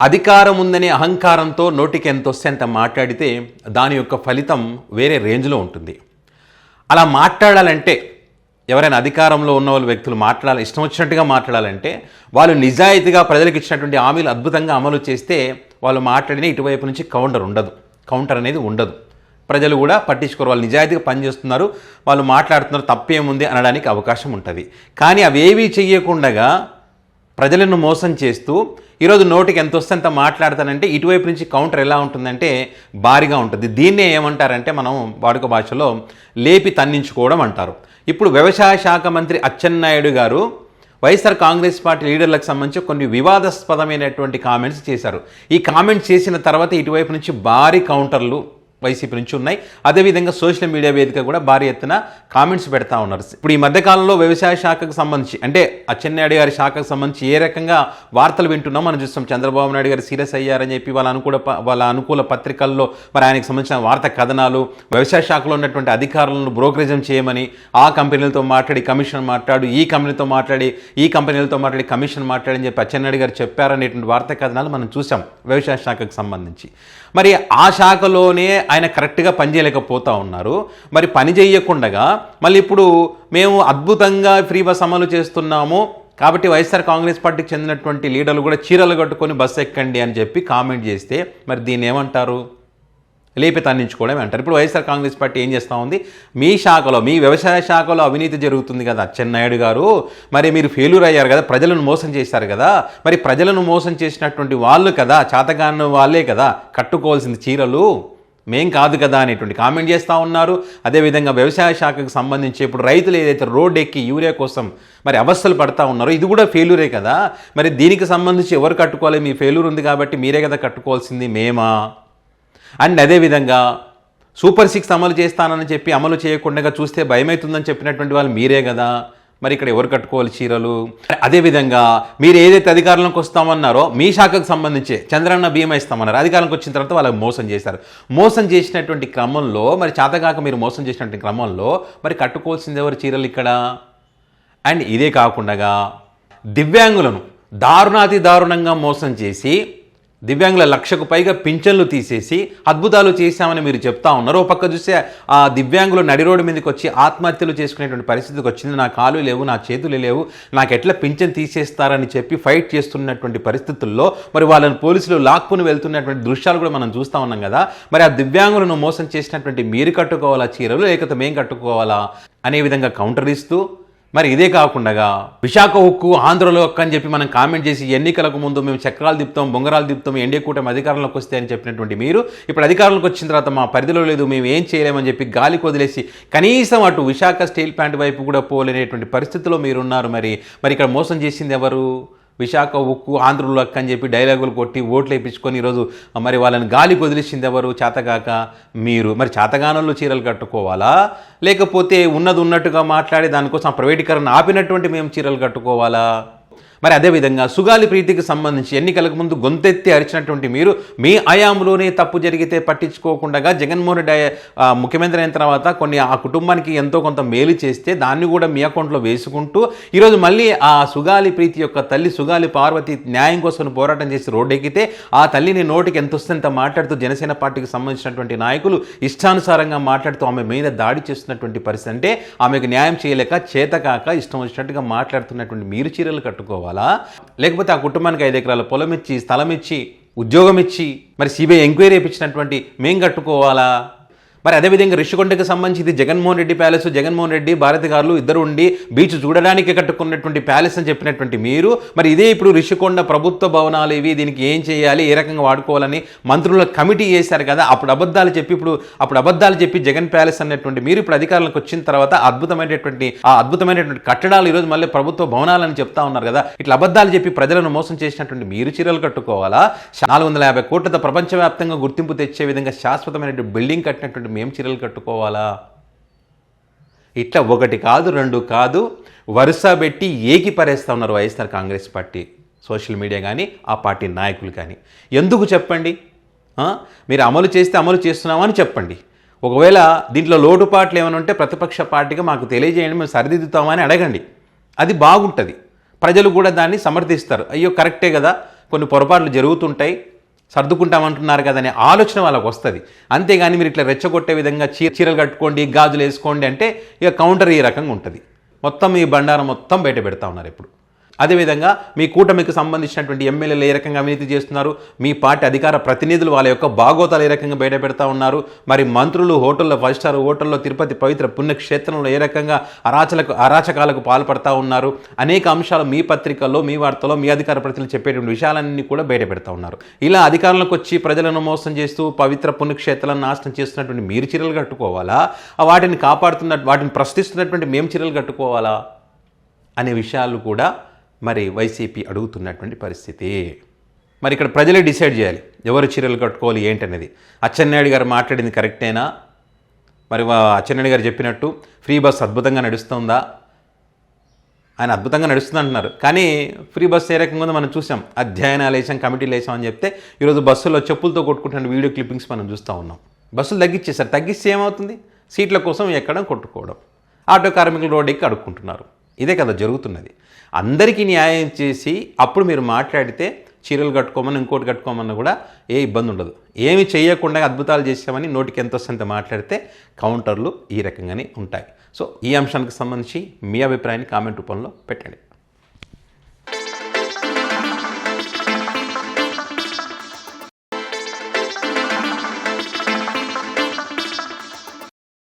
అధికారం ఉందనే అహంకారంతో నోటికి ఎంత వస్తే అంత మాట్లాడితే దాని యొక్క ఫలితం వేరే రేంజ్లో ఉంటుంది. అలా మాట్లాడాలంటే ఎవరైనా అధికారంలో ఉన్న వాళ్ళు వ్యక్తులు ఇష్టం వచ్చినట్టుగా మాట్లాడాలంటే వాళ్ళు నిజాయితీగా ప్రజలకు ఇచ్చినటువంటి హామీలు అద్భుతంగా అమలు చేస్తే వాళ్ళు మాట్లాడిన ఇటువైపు నుంచి కౌంటర్ అనేది ఉండదు. ప్రజలు కూడా పట్టించుకోరు, వాళ్ళు నిజాయితీగా పనిచేస్తున్నారు, వాళ్ళు మాట్లాడుతున్నారు, తప్పేముంది అనడానికి అవకాశం ఉంటుంది. కానీ అవేవీ చెయ్యకుండా ప్రజలను మోసం చేస్తూ ఈరోజు నోటికి ఎంత వస్తే అంత మాట్లాడతానంటే ఇటువైపు నుంచి కౌంటర్ ఎలా ఉంటుందంటే భారీగా ఉంటుంది. దీన్నే ఏమంటారంటే మనం వాడుక భాషలో లేపి తన్నించుకోవడం అంటారు. ఇప్పుడు వ్యవసాయ శాఖ మంత్రి అచ్చెన్నాయుడు గారు వైఎస్ఆర్ కాంగ్రెస్ పార్టీ లీడర్లకు సంబంధించి కొన్ని వివాదాస్పదమైనటువంటి కామెంట్స్ చేశారు. ఈ కామెంట్స్ చేసిన తర్వాత ఇటువైపు నుంచి భారీ కౌంటర్లు వైసీపీ నుంచి ఉన్నాయి. అదేవిధంగా సోషల్ మీడియా వేదిక కూడా భారీ ఎత్తున కామెంట్స్ పెడతా ఉన్నారు. ఇప్పుడు ఈ మధ్యకాలంలో వ్యవసాయ శాఖకు సంబంధించి అంటే అచ్చెన్నాయుడు గారి శాఖకు సంబంధించి ఏ రకంగా వార్తలు వింటున్నాం మనం చూస్తాం. చంద్రబాబు నాయుడు గారు సీరియస్ అయ్యారని చెప్పి వాళ్ళ అనుకూల పత్రికల్లో మరి ఆయనకు సంబంధించిన వార్తా కథనాలు, వ్యవసాయ శాఖలో ఉన్నటువంటి అధికారులను బ్రోకరేజం చేయమని ఆ కంపెనీలతో మాట్లాడి కమిషన్ మాట్లాడు, ఈ కంపెనీలతో మాట్లాడి కమిషన్ మాట్లాడని చెప్పి అచ్చెన్నాయుడు గారు చెప్పారనేటువంటి వార్తా కథనాలు మనం చూసాం వ్యవసాయ శాఖకు సంబంధించి. మరి ఆ శాఖలోనే ఆయన కరెక్ట్గా పనిచేయలేకపోతూ ఉన్నారు. మరి పని చేయకుండా మళ్ళీ ఇప్పుడు మేము అద్భుతంగా ఫ్రీ బస్ అమలు చేస్తున్నాము కాబట్టి వైఎస్ఆర్ కాంగ్రెస్ పార్టీకి చెందినటువంటి లీడర్లు కూడా చీరలు కట్టుకొని బస్సు ఎక్కండి అని చెప్పి కామెంట్ చేస్తే మరి దీన్ని ఏమంటారు? లేపి తన్నించుకోవడం అంటారు. ఇప్పుడు వైఎస్ఆర్ కాంగ్రెస్ పార్టీ ఏం చేస్తూ ఉంది? మీ శాఖలో, మీ వ్యవసాయ శాఖలో అవినీతి జరుగుతుంది కదా అచ్చెన్నాయుడు గారు, మరి మీరు ఫెయిల్యూర్ అయ్యారు కదా, ప్రజలను మోసం చేశారు కదా, మరి ప్రజలను మోసం చేసినటువంటి వాళ్ళు కదా, చేతగాని వాళ్ళే కదా కట్టుకోవాల్సింది చీరలు, మేం కాదు కదా అనేటువంటి కామెంట్ చేస్తూ ఉన్నారు. అదేవిధంగా వ్యవసాయ శాఖకు సంబంధించి ఇప్పుడు రైతులు ఏదైతే రోడ్డు ఎక్కి యూరియా కోసం మరి అవస్థలు పడతా ఉన్నారో ఇది కూడా ఫెయిల్యూరే కదా, మరి దీనికి సంబంధించి ఎవరు కట్టుకోవాలి? మీ ఫెయిల్యూర్ ఉంది కాబట్టి మీరే కదా కట్టుకోవాల్సింది, మేమా? అండ్ అదేవిధంగా సూపర్ 6 అమలు చేస్తానని చెప్పి అమలు చేయకుండా చూస్తే భయమవుతుందని చెప్పినటువంటి వాళ్ళు మీరే కదా, మరి ఇక్కడ ఎవరు కట్టుకోవాలి చీరలు? అదేవిధంగా మీరు ఏదైతే అధికారంలోకి వస్తామన్నారో మీ శాఖకు సంబంధించి చంద్రన్న బీమా ఇస్తామన్నారు, అధికారంలోకి వచ్చిన తర్వాత వాళ్ళకి మోసం చేశారు. మోసం చేసినటువంటి క్రమంలో మరి చేతగాక మీరు మోసం చేసినటువంటి క్రమంలో మరి కట్టుకోవాల్సింది ఎవరు చీరలు ఇక్కడ? అండ్ ఇదే కాకుండా దివ్యాంగులను దారుణాతి దారుణంగా మోసం చేసి దివ్యాంగుల 1,00,000కు పైగా పింఛన్లు తీసేసి అద్భుతాలు చేశామని మీరు చెప్తా ఉన్నారు. ఓ పక్క చూస్తే ఆ దివ్యాంగులు నడి రోడ్డు మీదకి వచ్చి ఆత్మహత్యలు చేసుకునేటువంటి పరిస్థితికి వచ్చింది. నా కాలు లేవు, నా చేతులు లేవు, నాకు ఎట్లా పింఛన్ తీసేస్తారని చెప్పి ఫైట్ చేస్తున్నటువంటి పరిస్థితుల్లో మరి వాళ్ళని పోలీసులు లాక్కుని వెళ్తున్నటువంటి దృశ్యాలు కూడా మనం చూస్తూ ఉన్నాం కదా. మరి ఆ దివ్యాంగులను మోసం చేసినటువంటి మీరు కట్టుకోవాలా చీరలు, లేకపోతే మేము కట్టుకోవాలా అనే విధంగా కౌంటర్ ఇస్తూ మరి ఇదే కాకుండా విశాఖ ఉక్కు ఆంధ్రలో ఒక్క అని చెప్పి మనం కామెంట్ చేసి ఎన్నికలకు ముందు మేము చక్రాలు తిప్పుతాం, బొంగరాలు తిప్పుతాం, ఎన్డీఏ కూటమి అధికారంలోకి వస్తే అని చెప్పినటువంటి మీరు ఇప్పుడు అధికారంలోకి వచ్చిన తర్వాత మా పరిధిలో లేదు, మేము ఏం చేయలేమని చెప్పి గాలికి వదిలేసి కనీసం అటు విశాఖ స్టీల్ ప్లాంట్ వైపు కూడా పోలేనటువంటి పరిస్థితిలో మీరున్నారు. మరి ఇక్కడ మోసం చేసింది ఎవరు? విశాఖ ఉక్కు ఆంధ్రులు అక్క అని చెప్పి డైలాగులు కొట్టి ఓట్లు వేయించుకొని ఈరోజు మరి వాళ్ళని గాలికి వదిలేసింది ఎవరు? చేతగాక మీరు. మరి చేతగానంలో చీరలు కట్టుకోవాలా, లేకపోతే ఉన్నది ఉన్నట్టుగా మాట్లాడి దానికోసం ప్రైవేటీకరణ ఆపినటువంటి మేము చీరలు కట్టుకోవాలా? మరి అదేవిధంగా సుగాలి ప్రీతికి సంబంధించి ఎన్నికలకు ముందు గొంతెత్తి అరిచినటువంటి మీరు మీ హయాంలోనే తప్పు జరిగితే పట్టించుకోకుండా జగన్మోహన్ రెడ్డి ముఖ్యమంత్రి అయిన తర్వాత కొన్ని ఆ కుటుంబానికి ఎంతో కొంత మేలు చేస్తే దాన్ని కూడా మీ అకౌంట్లో వేసుకుంటూ ఈరోజు మళ్ళీ ఆ సుగాలి ప్రీతి యొక్క తల్లి సుగాలి పార్వతి న్యాయం కోసం పోరాటం చేసి రోడ్డెక్కితే ఆ తల్లిని నోటికి ఎంత వస్తుంత మాట్లాడుతూ జనసేన పార్టీకి సంబంధించినటువంటి నాయకులు ఇష్టానుసారంగా మాట్లాడుతూ ఆమె మీద దాడి చేస్తున్నటువంటి పరిస్థితి. అంటే ఆమెకు న్యాయం చేయలేక చేతకాక ఇష్టం వచ్చినట్టుగా మాట్లాడుతున్నటువంటి మీరు చీరలు కట్టుకోవాలి, లేకపోతే ఆ కుటుంబానికి 5 ఎకరాల పొలం ఇచ్చి, స్థలం ఇచ్చి, ఉద్యోగం ఇచ్చి మరి సిబిఐ ఎంక్వైరీ ఇప్పించినటువంటి మేం కట్టుకోవాలా? మరి అదేవిధంగా రిషికొండకి సంబంధించి ఇది జగన్మోహన్ రెడ్డి ప్యాలెస్, జగన్మోహన్ రెడ్డి భారతి గారు ఇద్దరు ఉండి బీచ్ చూడడానికి కట్టుకున్నటువంటి ప్యాలెస్ అని చెప్పినటువంటి మీరు మరి ఇదే ఇప్పుడు రిషికొండ ప్రభుత్వ భవనాలు ఇవి, దీనికి ఏం చేయాలి, ఏ రకంగా వాడుకోవాలని మంత్రుల కమిటీ చేశారు కదా, అప్పుడు అబద్ధాలు చెప్పి జగన్ ప్యాలెస్ అన్నటువంటి మీరు ఇప్పుడు అధికారులకు వచ్చిన తర్వాత అద్భుతమైనటువంటి కట్టడాలు ఈరోజు మళ్ళీ ప్రభుత్వ భవనాలని చెప్తా ఉన్నారు కదా. ఇట్లా అబద్ధాలు చెప్పి ప్రజలను మోసం చేసినటువంటి మీరు చీరలు కట్టుకోవాలా? 450 కోట్లతో ప్రపంచవ్యాప్తంగా గుర్తింపు తెచ్చే విధంగా శాశ్వతమైనటువంటి బిల్డింగ్ కట్టినటువంటి మేము చీరలు కట్టుకోవాలా? ఇట్లా 1 కాదు 2 కాదు వరుస పెట్టి ఏకి పరేస్తూ ఉన్నారు YSR Congress party social media కానీ ఆ పార్టీ నాయకులు కానీ. ఎందుకు చెప్పండి? మీరు అమలు చేస్తే అమలు చేస్తున్నామని చెప్పండి. ఒకవేళ దీంట్లో లోటుపాట్లు ఏమైనా ఉంటే ప్రతిపక్ష పార్టీగా మాకు తెలియజేయండి, మేము సరిదిద్దుతామని అడగండి. అది బాగుంటుంది, ప్రజలు కూడా దాన్ని సమర్థిస్తారు. అయ్యో కరెక్టే కదా, కొన్ని పొరపాట్లు జరుగుతుంటాయి, సర్దుకుంటామంటున్నారు కదనే ఆలోచన వాళ్ళకు వస్తుంది. అంతేగాని మీరు ఇట్లా రెచ్చగొట్టే విధంగా చీరలు కట్టుకోండి, గాజులు వేసుకోండి అంటే ఇక కౌంటర్ ఈ రకంగా ఉంటుంది. మొత్తం ఈ బండారం మొత్తం బయట పెడతా ఉన్నారు ఇప్పుడు. అదేవిధంగా మీ కూటమికి సంబంధించినటువంటి ఎమ్మెల్యేలు ఏ రకంగా అవినీతి చేస్తున్నారు, మీ పార్టీ అధికార ప్రతినిధులు వాళ్ళ యొక్క భాగోతాలు ఏ రకంగా బయట పెడతా ఉన్నారు, మరి మంత్రులు హోటల్లో 5 స్టార్ హోటల్లో తిరుపతి పవిత్ర పుణ్యక్షేత్రంలో ఏ రకంగా అరాచకాలకు పాల్పడతా ఉన్నారు, అనేక అంశాలు మీ పత్రికల్లో, మీ వార్తలో మీ అధికార ప్రతినిధులు చెప్పేటువంటి విషయాలన్నీ కూడా బయట పెడతా ఉన్నారు. ఇలా అధికారంలోకి వచ్చి ప్రజలను మోసం చేస్తూ పవిత్ర పుణ్యక్షేత్రాలను నాశనం చేస్తున్నటువంటి మీరు చీరలు కట్టుకోవాలా, వాటిని ప్రశ్నిస్తున్నటువంటి మేము చీరలు కట్టుకోవాలా అనే విషయాలు కూడా మరి వైసీపీ అడుగుతున్నటువంటి పరిస్థితి. మరి ఇక్కడ ప్రజలే డిసైడ్ చేయాలి ఎవరు చీరలు కట్టుకోవాలి ఏంటనేది. అచ్చెన్నాయుడు గారు మాట్లాడింది కరెక్టేనా? మరి అచ్చెన్నాయుడు గారు చెప్పినట్టు ఫ్రీ బస్ అద్భుతంగా నడుస్తుందా? ఆయన అద్భుతంగా నడుస్తుంది అంటున్నారు, కానీ ఫ్రీ బస్ ఏ రకంగా ఉందో మనం చూసాం. అధ్యయనాలు వేసాం, కమిటీలు వేసాం అని చెప్తే ఈరోజు బస్సులో చెప్పులతో కొట్టుకుంటున్న వీడియో క్లిప్పింగ్స్ మనం చూస్తూ ఉన్నాం. బస్సులు తగ్గించేశారు. తగ్గిస్తే ఏమవుతుంది? సీట్ల కోసం ఎక్కడం, కొట్టుకోవడం, ఆటో కార్మికులు రోడ్డు ఎక్కి అడుక్కుంటున్నారు. ఇదే కదా జరుగుతున్నది. అందరికీ న్యాయం చేసి అప్పుడు మీరు మాట్లాడితే చీరలు కట్టుకోమని ఇంకోటి కట్టుకోమన్నా కూడా ఏ ఇబ్బంది ఉండదు. ఏమి చేయకుండా అద్భుతాలు చేసామని నోటికి ఎంత వస్తుందో మాట్లాడితే కౌంటర్లు ఈ రకంగానే ఉంటాయి. సో ఈ అంశానికి సంబంధించి మీ అభిప్రాయాన్ని కామెంట్ రూపంలో పెట్టండి.